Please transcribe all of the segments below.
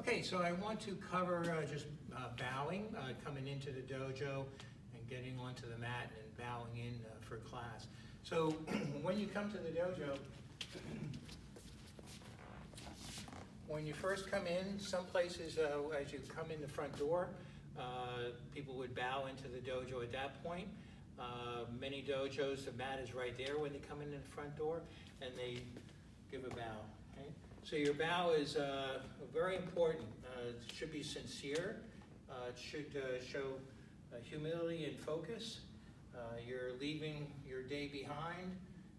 Okay, so I want to cover just bowing, coming into the dojo and getting onto the mat and bowing in for class. So when you come to the dojo, when you first come in, some places as you come in the front door, people would bow into the dojo at that point. Many dojos, the mat is right there when they come in the front door, and they give a bow. Okay? So your bow is very important. It should be sincere. It should show humility and focus. You're leaving your day behind.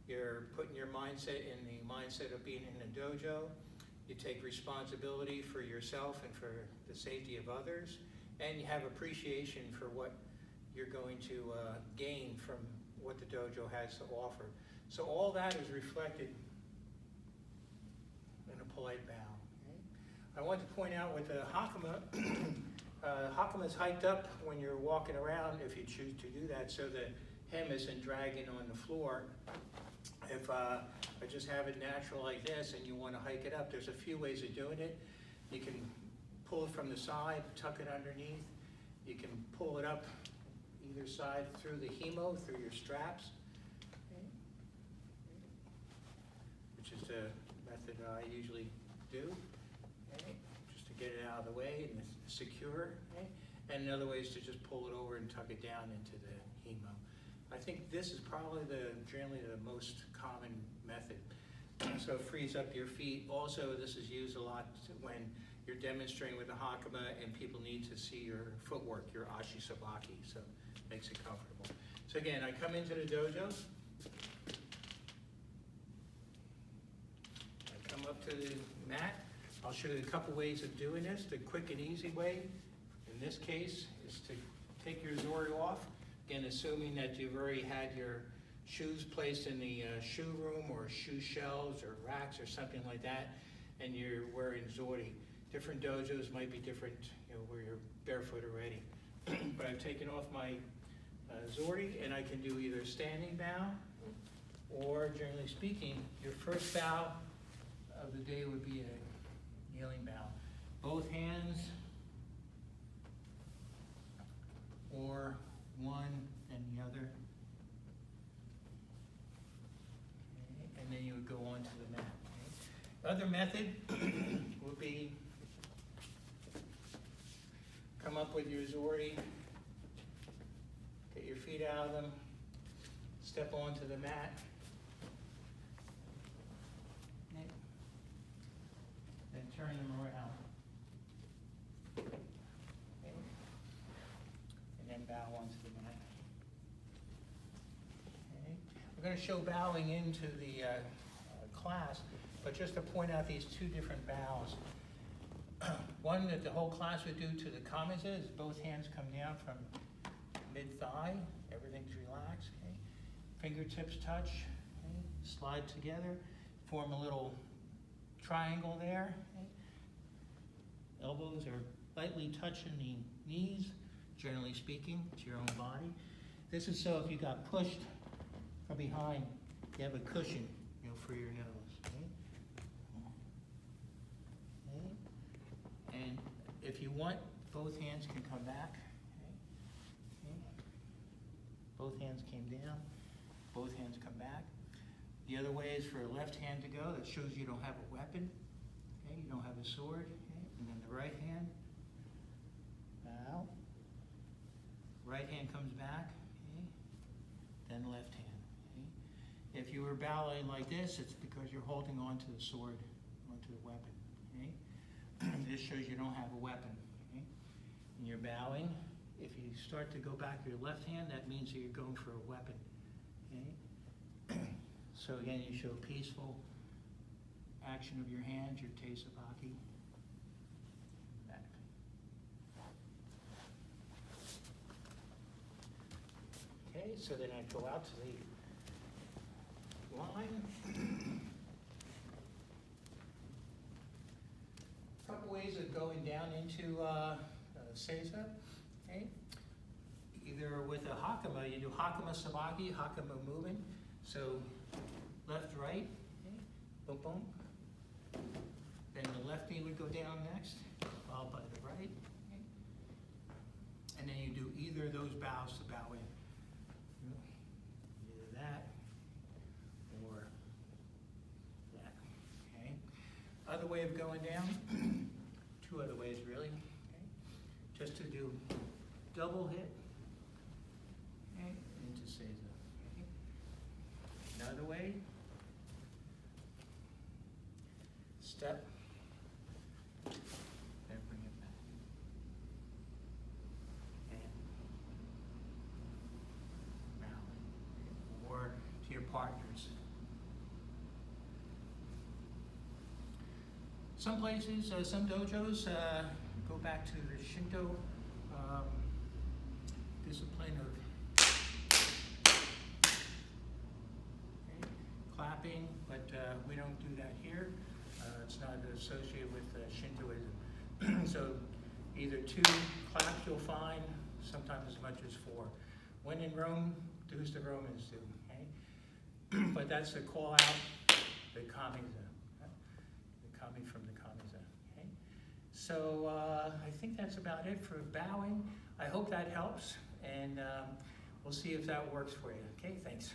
You're putting your mindset in the mindset of being in a dojo. You take responsibility for yourself and for the safety of others. And you have appreciation for what you're going to gain from what the dojo has to offer. So all that is reflected in a polite bow. Okay? I want to point out with the hakama, hakama is hiked up when you're walking around if you choose to do that, so the hem isn't dragging on the floor. If I just have it natural like this and you want to hike it up, there's a few ways of doing it. You can pull it from the side, tuck it underneath. You can pull it up either side through the hemo, through your straps, okay, which is the method I usually do, okay, just to get it out of the way and secure. Okay. And another way is to just pull it over and tuck it down into the hemo. I think this is probably generally the most common method. So it frees up your feet. Also, this is used a lot when you're demonstrating with the hakama and people need to see your footwork, your ashi sabaki, so it makes it comfortable. So again, I come into the dojo. I come up to the mat. I'll show you a couple ways of doing this. The quick and easy way, in this case, is to take your zori off. Again, assuming that you've already had your shoes placed in the shoe room or shoe shelves or racks or something like that, and you're wearing zori. Different dojos might be different, where you're barefoot already. But I've taken off my zori, and I can do either standing bow, or generally speaking, your first bow of the day would be a kneeling bow. Both hands, or one and the other. Okay. And then you would go on to the mat. Okay. Other method would be come up with your zori, get your feet out of them, step onto the mat, okay. Then turn them around. Okay. And then bow onto the mat. Okay. We're going to show bowing into the class, but just to point out these two different bows. One that the whole class would do to the kamas is both hands come down from mid-thigh, everything's relaxed, okay? Fingertips touch, okay? Slide together, form a little triangle there. Okay? Elbows are lightly touching the knees, generally speaking, to your own body. This is so if you got pushed from behind, you have a cushion, for your nose. Okay? Okay? And if you want, both hands can come back. Okay? Okay? Both hands came down. Both hands come back. The other way is for a left hand to go. That shows you don't have a weapon. Okay? You don't have a sword. Okay? And then the right hand. Bow. Right hand comes back. Okay? Then left hand. Okay? If you were bowing like this, it's because you're holding onto the sword, onto the weapon. Okay? This shows you don't have a weapon. Okay? And you're bowing. If you start to go back your left hand, that means that you're going for a weapon. Okay? So again, you show peaceful action of your hands, your te sabaki. Back. Okay, so then I go out to the line. A couple ways of going down into seiza. Okay? Either with a hakama, you do hakama sabaki, hakama movement. So left, right, okay? Boom, boom. Then the left knee would go down next. followed by the right. Okay. And then you do either of those bows to bow in. Either that or that. Okay. Other way of going down, two other ways really. Okay. Just to do double hit. Okay. Into seiza. Okay. Another way. Step. And bring it back. And bow. Or to your partners. Some places, some dojos go back to the Shinto discipline of clapping, but we don't do that here. It's not associated with Shintoism. So either 2 claps you'll find, sometimes as much as 4. When in Rome, do as the Romans do. Okay? But that's the call out, the kamiza. The kami from the kamiza. Okay? So I think that's about it for bowing. I hope that helps, and we'll see if that works for you. Okay, thanks.